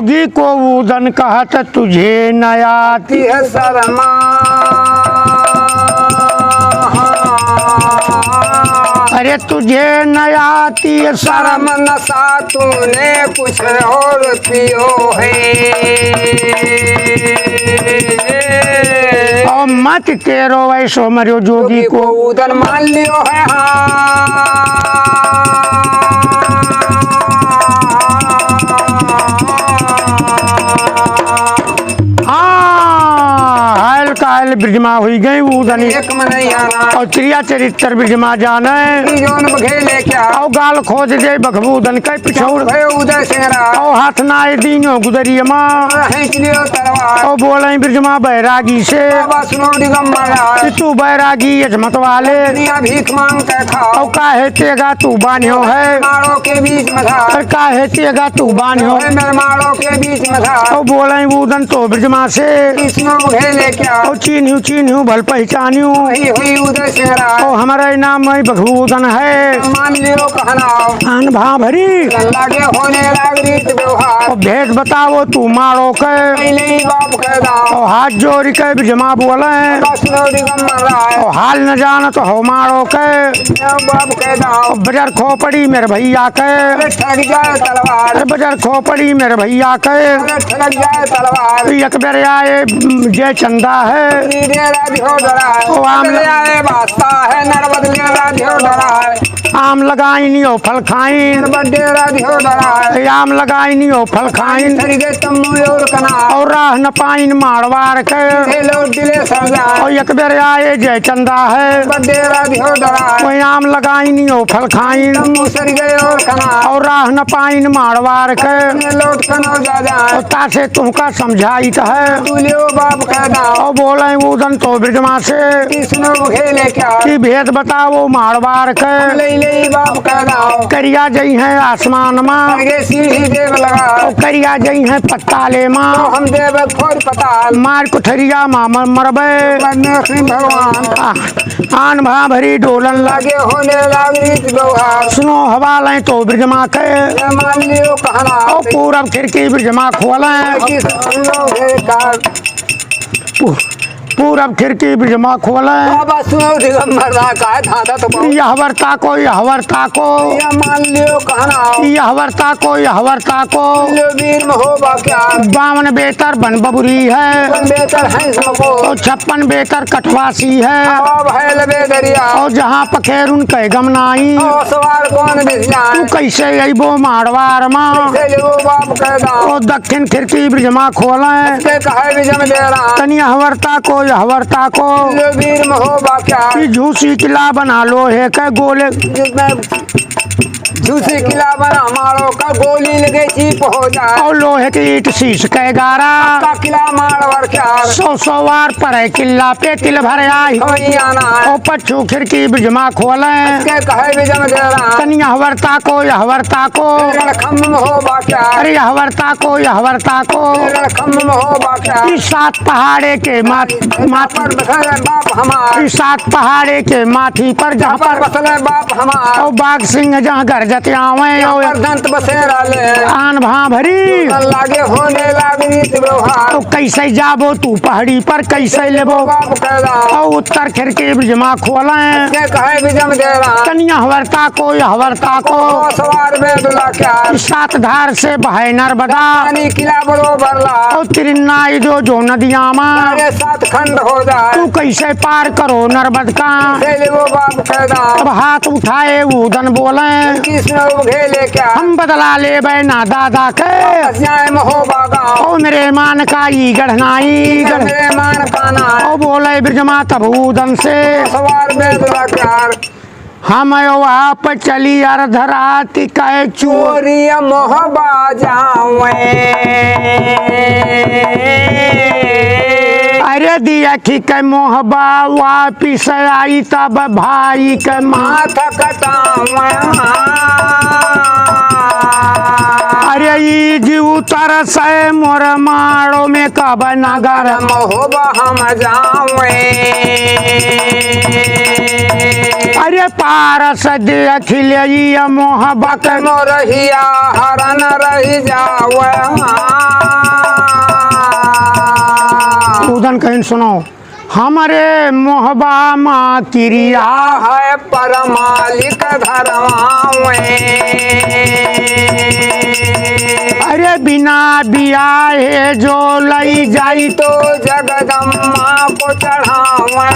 जोगी को उदन कहत तुझे न आती है शर्मा। अरे तुझे न आती है शर्म नशा तूने कुछ और पियो है। और मत तेरो वैसो मरियो जोगी को उदन मान लियो है। काल ब्रिजमा हुई गई उदनी एक में नहीं आना और चिड़िया चरित्र ब्रिजमा जाने जोन बघेले क्या और गाल खोज दे बखबूदन के पिछौड़ उदय सिंगरा और हाथ नाए दीनो गुदरिय माँ तलवार और बोले ब्रिजमा बैरागी से सुनो दिगम्बर तू बैरागी अजमत वाले भीख मांग के खाओ और काहे तेगा तू बान्यो है माड़ों के बीच में था। और काहे तेगा तू बान्यो मेरे माड़ों के बीच में था। और बोले उदन तो ब्रिजमा से कृष्णो बघेले क्या और चीन्यू भल पहचान्यू हुई उदय सिंगरा और हमारा नाम में बखबूदन है मान लियो कहना आन भा भरी लागे होने लाग रीत व्यवहार और भेद बताओ तू मारो के पहले ही बाप कह दाओ और हाथ जोड़ के ब्रिजमा बोले सुनो दिगम्बर और हाल न जान तो हो मारो के बाप कह दाओ बजर खोपड़ी मेरे भैया के ठग जाए तलवार बजर खोपड़ी मेरे भैया के ठग जाए तलवार एक बेर आए जय चंदा है आम लगाई नहीं हो फल खाई आम लगाई नहीं हो फल खाई और राह न पाइन मारवार के और एक बेर आए जय चंदा है कोई आम लगाई नहीं हो फल खाई और राह न पाइन मारवार के और तासे तुमका समझाई है और बोले उदन तो ब्रिजमा से कि भेद बताओ मारवार के करिया जई है आसमान माँ करिया जई है पत्ताले माँ हम देव खोर पताल मार कुठरिया माँ मरबे भगवान आन भा भरी डोलन लागे होने लागी व्यवहार सुनो हवालें तो ब्रिजमा के मान लियो कहना और पूरब खिड़की ब्रिजमा खोलें पूरब खिड़की ब्रिजमा खोलें यह वर्ता को यह वर्ता को मान लियो कहना यह वर्ता को यह वर्ता को वीर में हो क्या बावन बेतर बन बबुरी है बेहतर है और 56 बेतर कटवासी है दरिया और जहाँ पखेर उनके गमनाई सवार कौन तू कैसे अबो मारवार माँ और दक्षिण खिड़की ब्रिजमा खोलें तनिया हवरता को यह हवरता को वीर में हो क्या झूसी किला बना लो है के गोले झूसी किला बना मारो का गोली लगे चीप हो जाए और लोहे की ईट शीश के गारा का किला मारवर क्या 100 वार पर है किला पे तिल भर आई आना और पच्छू खिड़की ब्रिजमा खोलें तनिया हवरता को यह हवरता को अरे यह हवरता को यह हवरता को इस 7 पहाड़े के सात पहाड़े के माथी पर जहाँ पर बाप हमारा और बाघ सिंह जहाँ घर जते आवे दंत बसेरा ले आन भा भरी लागे होने लागी तो कैसे जाबो तू पहाड़ी पर कैसे लेबो और उत्तर खिड़की ब्रिजमा खोलें कनिया हवरता को यह हवरता को सवार में दुला क्या 7 धार से बहे नर्मदा किला बरोबर और तिरन्नाई जो नदियाँ माँ 7 खंड हो जाए तू कैसे पार करो नर्मद का अब हाथ उठाए उदन बोले हम बदला ले बैना दादा के ओ मेरे मान का ई गढ़नाई ओ बोले ब्रिजमा तब उदन से हम आप चली अर्धरात कह चोरी मोहबा जावे अरे दिया की के मोहबा वापिस आई तब भाई के माथा कटावा अरे ई जीव तरस मोर मारो में कब नगर मोहबा हम जावे अरे पारस देख ले मोहबा के मोरहिया हरन रही जावे उदन कहीं सुनो, हमारे मोहबा माँ क्रिया है परमालिक धर्मावे। अरे बिना बियाहे जो लई जाई तो जगदम्मा को चढ़ावा।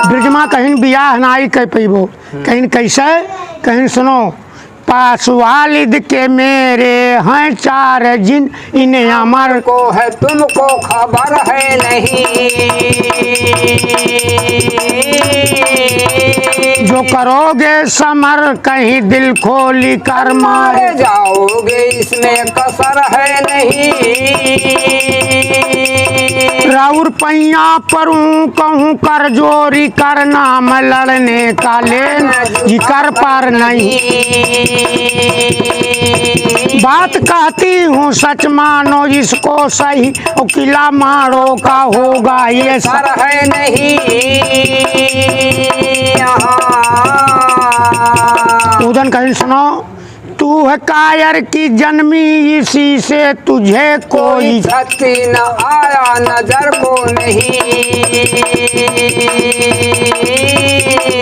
ब्रजमा कहीं बियाह नाई कह पैबो, कहीं कैसे, कहीं सुनो, पास वालिद के मेरे हैं 4 जिन, इन्हें अमर को है तुमको खबर है नहीं। जो करोगे समर कहीं दिल खोली कर मारे मारे जाओगे इसमें कसर है नहीं। राउर पैया परूं कहूँ कर जोरी कर नाम लड़ने का लेन जिकर पर नहीं। बात कहती हूँ सच मानो इसको सही, और किला मारो का होगा ये सर है नहीं। उदन कहीं सुनो, तू है कायर की जन्मी इसी से तुझे कोई शक्ति न आया नजर को नहीं।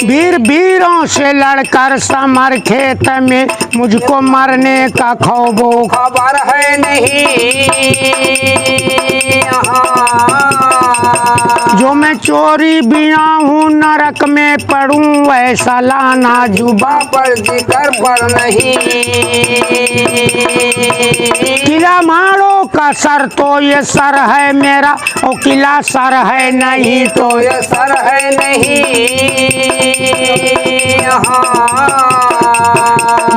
वीर वीरों से लड़कर समर खेत में मुझको मरने का खौबो खबर है नहीं। जो मैं चोरी बिया हूँ नरक में पढ़ूं ऐसा लाना जुबा पर जिक्र पर नहीं। किला मारो का सर तो ये सर है मेरा, और किला सर है नहीं तो ये सर है नहीं।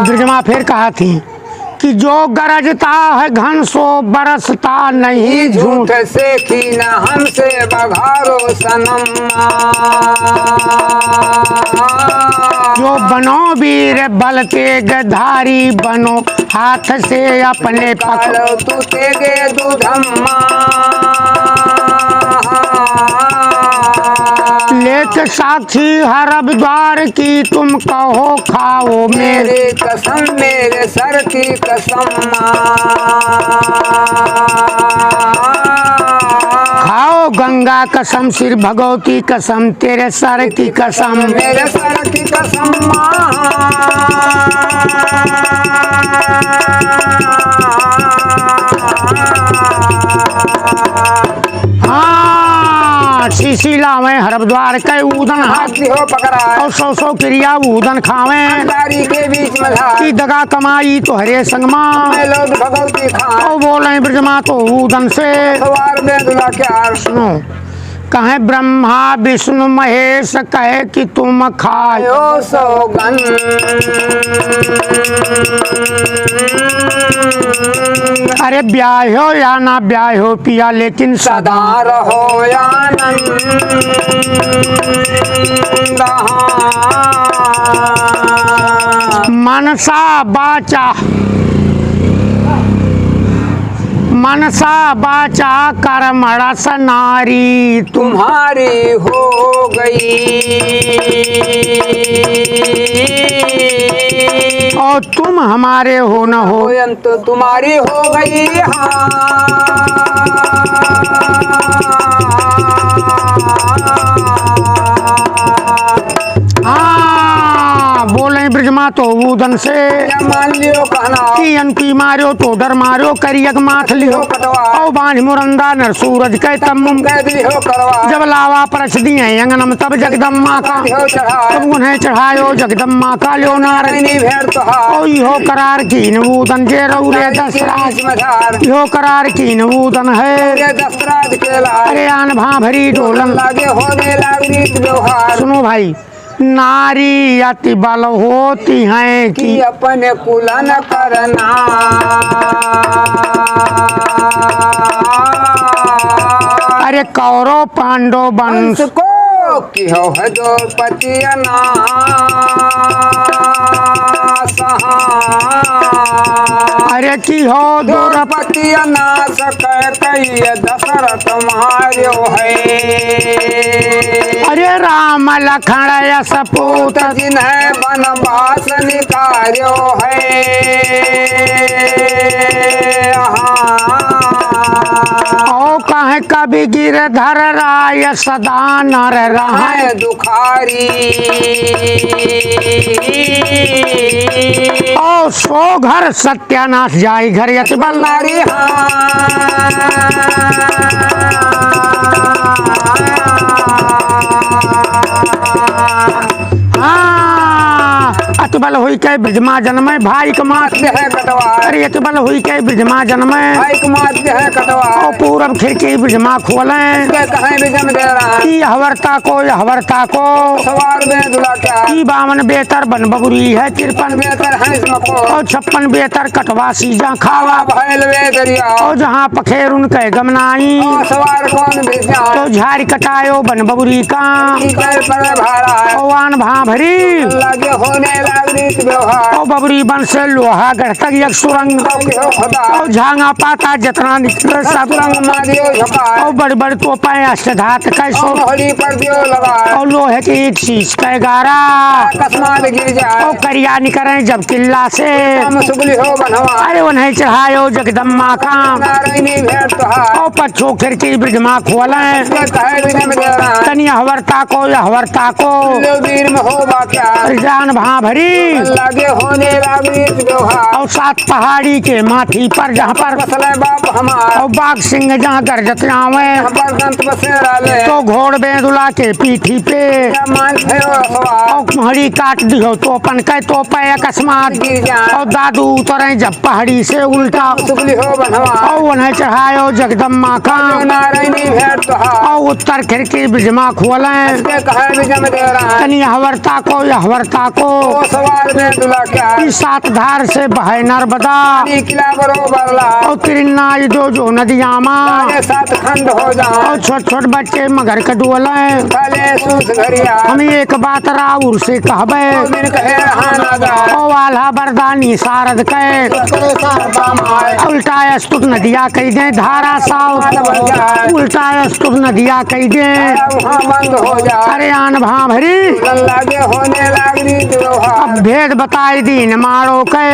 ब्रजमा फिर कहा थी कि जो गरजता है घन सो बरसता नहीं झूठ झूठ से की न हमसे बघारो सनम। जो बनो वीर बल तेग धारी बनो हाथ से अपने पकड़ो पालो तू तेगे दूधम्मा। लेख साक्षी हरब द्वार की तुम कहो खाओ मेरे मेरे कसम मेरे सर की कसम। खाओ गंगा कसम सिर भगवती कसम तेरे सर की कसम मेरे सर की कसम। हाँ शीशीला में हरद्वार के उदन हाथ हाथी हो पकड़ा और 100 क्रिया उदन खावे दारी के बीच में था। की दगा कमाई तो हरे संगमा मैं लोग भगवती खान और बोले ब्रजमा तो उदन से सवार में दुला क्या सुनो, कहे ब्रह्मा विष्णु महेश कहे कि तुम खाओ यो सौगन। अरे ब्याहो या ना ब्याहो पिया लेकिन सदा सदा रहो आनंद। मनसा बाचा कर्मणस नारी तुम्हारी हो गई। और तुम हमारे हो न हो अंत तुम्हारी हो गई। हाँ बोले ब्रजमा तो उदन से मान लियो कहना की अनकी मारो तो डर मारो करियक माथ लियो और बांझ मुरंदा नर सूरज के तम कैद लियो करवा। जब लावा परस दिए अंगनम तब जगदम्मा का लियो चढ़ा तब उन्हें चढ़ायो जगदम्मा का ल्यो नारायण नहीं भेड़ तो हा। ओ इहो करार की नवूदन जे रौरे दसराज मझार इहो करार की नवूदन है दसराज के ला अरे आन भाभरी डोलन लागे होने लागरी व्यवहार। सुनो भाई, नारी अति बल होती हैं कि कि अपने कुलन करना। अरे कौरव पांडव वंश वंश को कि हो है जो पतियना अरे की हो दूर पतियना सके कई दशरथ मार्यो है। अरे राम लखन यश पूत पूत जिन्हें वनवास निकार्यो है। गिरधर राय सदा नर रहे है दुखारी और सो घर सत्यानाश जाई घर यति बल नारी अतबल हुई के ब्रजमा जन्मे भाई कमात है कटवा अरे अतबल हुई के ब्रजमा जन्मे भाई कुमार है कटवा और पूरब खिड़की ब्रजमा खोले कहें विजम दे रहा की हवरता को सवार में दुला क्या की बावन बेहतर बन बबुरी है 53 बेहतर है इसमको और 56 बेहतर कटवा सीजा खावा भैल वे दरिया और जहाँ पखेर उनके गमनाई सवार कौन भेजा तो झाड़ कटायो बन बबुरी का पर भाड़ा है ओवान भा भरी लगे होने लागरीत व्यवहार और बबरी बन से लोहा गढ़तक एक सुरंग खुदा और झांगा पाता जतना निकले सब रंग मारियो झपा और बड़ी बड़ी तोपाएं अष्टधात कैसो होली पर दियो लगा और लोहे की एक शीश का 11 अकस्मात गिर जाए और करिया निकले जब किल्ला से हम सुगली हो बनवा अरे उन्हें चढ़ायो जगदम्मा का नारायणी भेंट तुहार और पच्छो खिड़की ब्रजमा खोले कहे विजम दे रहा तनी हवरता को वीर में हो बाक्या जान भा भरी लगे होने लागरीत व्यवहार और 7 पहाड़ी के माथी पर जहाँ पर बसले बाप हमार और बाघ सिंह जहाँ गरजत आवे पर दंत बसेरा ले तो घोड़ बेदुला के पीठी पे मान भयो सवार और हरी काट दियो तोपन के तोपे अकस्मात गिर जाए और दादू उतरे जब पहाड़ी से उल्टा सुगली हो बनवा और उन्हें चढ़ायो जगदम्मा का नारायणी भेंट तुहार और उत्तर खिड़की ब्रजमा खोले कहे विजम दे रहा तनी हवरता को ओ सवार में दुला क्या इस 7 धार से बहे नर्मदा किला बरोबर ला और तिरन्ना जो नदिया माँ आगे 7 खंड हो जाए और छोट बच्चे मगर के डोले भले सूस घरिया हम एक बात राउर से कहबे दिन कहे रहा ना जाए ओ वाला बरदानी सारद के उल्टा स्तुत नदिया कही दे धारा साव उल्टा स्तुत नदिया कही दे वहाँ बंद हो जाए अरे आन भा भरी लगे होने लागरी व्यवहार अब भेद बताई दीन मारो के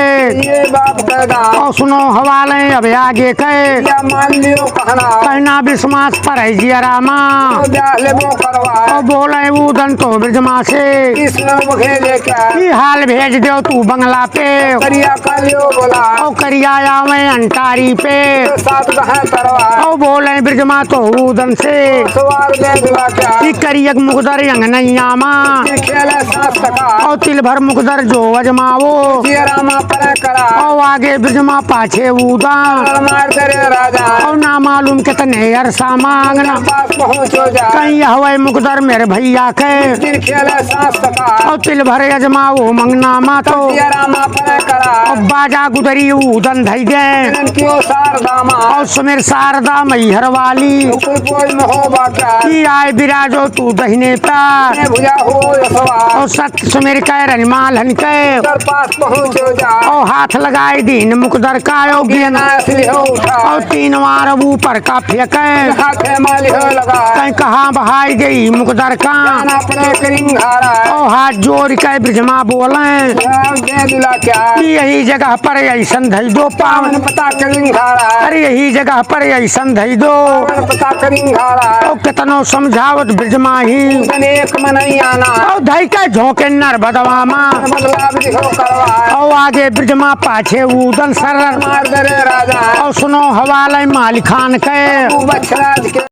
ये बाप दादा और सुनो हवाले अब आगे के या मान लियो कहना कहना विश्वास पर है जियरा माँ तो ब्याह लेबो करवा और बोले उदन तो ब्रजमा से किस लोग भेजे क्या की हाल भेज दो तू बंगला पे करिया कालियो बोला और करिया आवे अंटारी पे तो 7 गहे तरवा और बोले ब्रजमा तो उदन से सवार में दुला क्या की करियक मुकदर यंग नैया माँ खेले 7 टका और तिल भर मुकदर जो अजमावो रामा पर करा और आगे ब्रजमा पाछे उदन मार तेरे राजा और ना मालूम कितने अरसा मांगना पास पहुँचो जा कहीं हवाई मुकदर मेरे भैया के दिन खेले 7 टका और तिल भर अजमावो मंगना मा तो रामा पर करा और बाजा गुदरी उदन धई दे क्यों सारदामा और सुमेर शारदा मैहर वाली कोई में हो बाका की आए बिराजो तू दहिने पर भुजा हो सवार और सत्य सुमेर कह रनमाल हन के पास पहुँचो जा और हाथ लगाए दीन मुकदर का गेना असली हो उठा और 3 बार ऊपर का फेंके हाथे माली हो लगा कहीं कहाँ बहाई गई मुकदर का अपने करिंगारा और हाथ जोड़ के ब्रजमा बोले दे दिला क्या कि यही जगह पर ऐसन धई दो पावन पता करिंगारा अरे यही जगह पर ऐसन धई दो पता करिंगारा और कितनो समझावत ब्रजमा ही एक मनई आना और धई के झोंके नर बदवा माँ बदला भी हो करवा और आगे ब्रजमा पाछे उदन सरर मार दे रे राजा और सुनो हवाले मालिकान के बछराज के